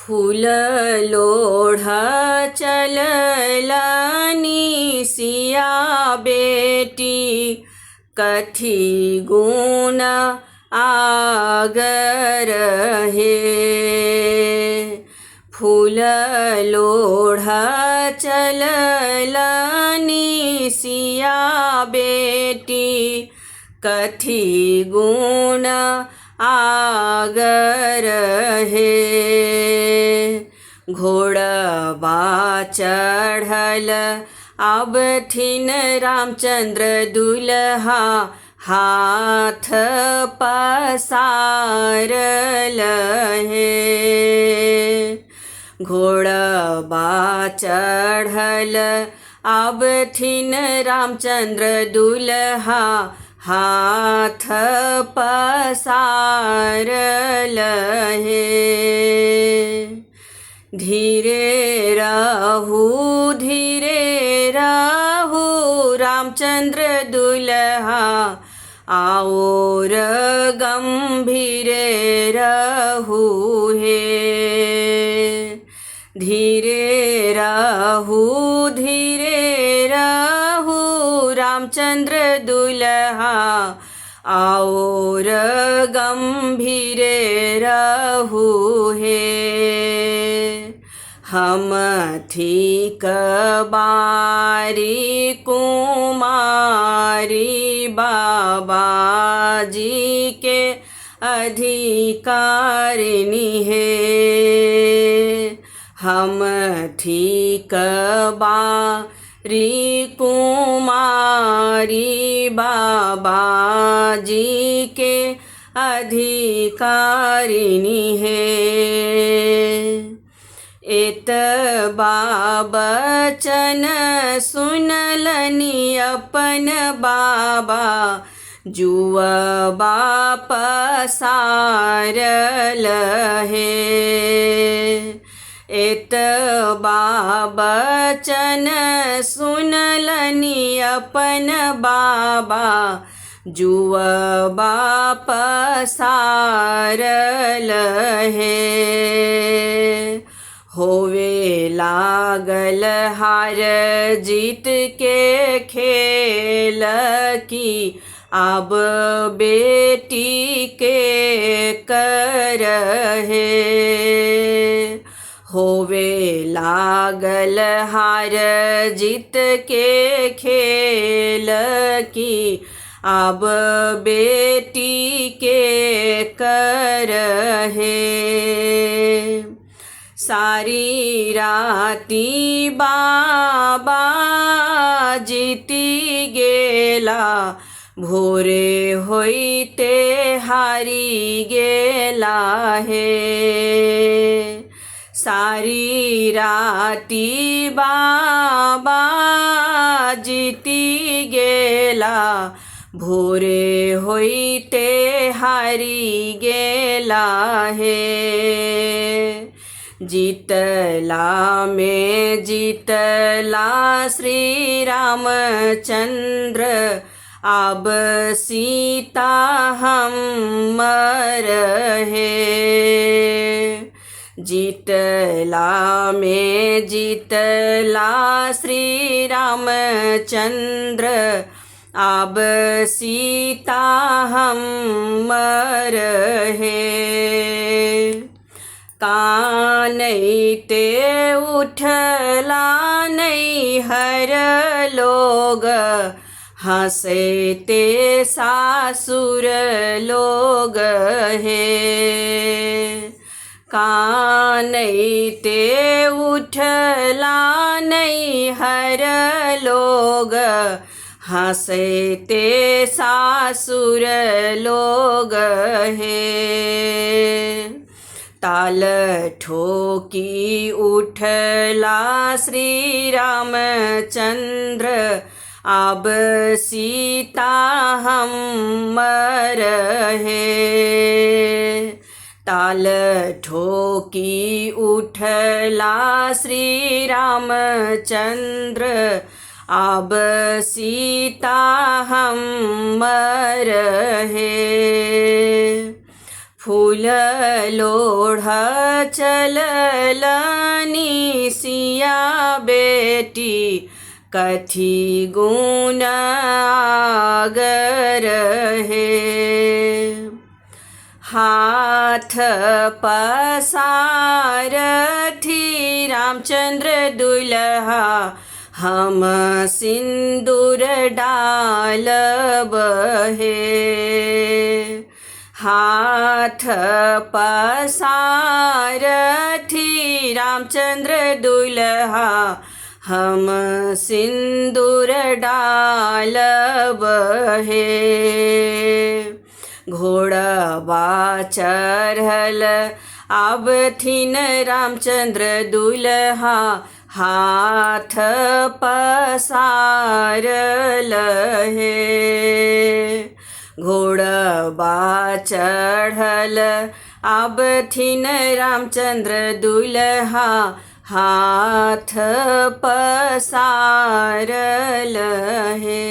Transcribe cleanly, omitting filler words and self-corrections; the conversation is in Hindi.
फूल लोढ़ा चललानी सिया बेटी, कथी गुण आगर हे। फूल लोढ़ा चललानी सिया बेटी, कथी गुण आगर हे। घोड़बा चढ़ल आबथिन रामचंद्र दुल्हा, हाथ पसारल हे। घोड़बा चढ़ल आबथिन रामचंद्र दुल्हा, हाथ पसारल हे। धीरे रहू रामचंद्र दुल्हा, और गंभीर रहू हे। धीरे रहू रामचंद्र दुल्हा, और गंभीर रहू हे। हम ठीक बारी कुमारी, बाबाजी के अधिकारिणी है। हम ठीक बारी कुमारी, बाबाजी के अधिकारिणी है। एत बचन सुनलनी अपन बाबा, जुआ पसारल हे। एत बचन सुनलनी अपन बाबा, जुआ पसारल हे। होवे लागल हार जीत के खेल की, अब बेटी के कर है। होवे लागल हार जीत के खेल की, अब बेटी के कर है। सारी राती बाबा जीती गेला, भोरे होइते हारी गेला हे। सारी राती बाबा जीती गेला, भोरे होइते हारी गेला हे। जीतला में जीतला श्री रामचंद्र, अब सीता हमर है। जीतला में जीतला श्री रामचंद्र, अब सीता हमर है। कानैते उठला नैहर लोग, हंसते सासुर लोग हे। कानैते उठला नैहर लोग, हंसते सासुर लोग हे। ताल ठोकी उठला श्री रामचंद्र, अब सीता हमर है। ताल ठोकी उठला श्री रामचंद्र, अब सीता हमर है। फूल लोढ़ चललनी सिया बेटी कथी गुण आगर है। हाथ पसारथी रामचंद्र दुल्हा हम सिंदूर डालब है। हाथ पसारथी रामचंद्र दुल्हा हम सिंदूर डालब है। घोड़वा चढ़ल आबथिन रामचंद्र दुल्हा हाथ पसारल है। घोड़वा चढ़ल आबथिन रामचंद्र दुल्हा हाथ पसारल है।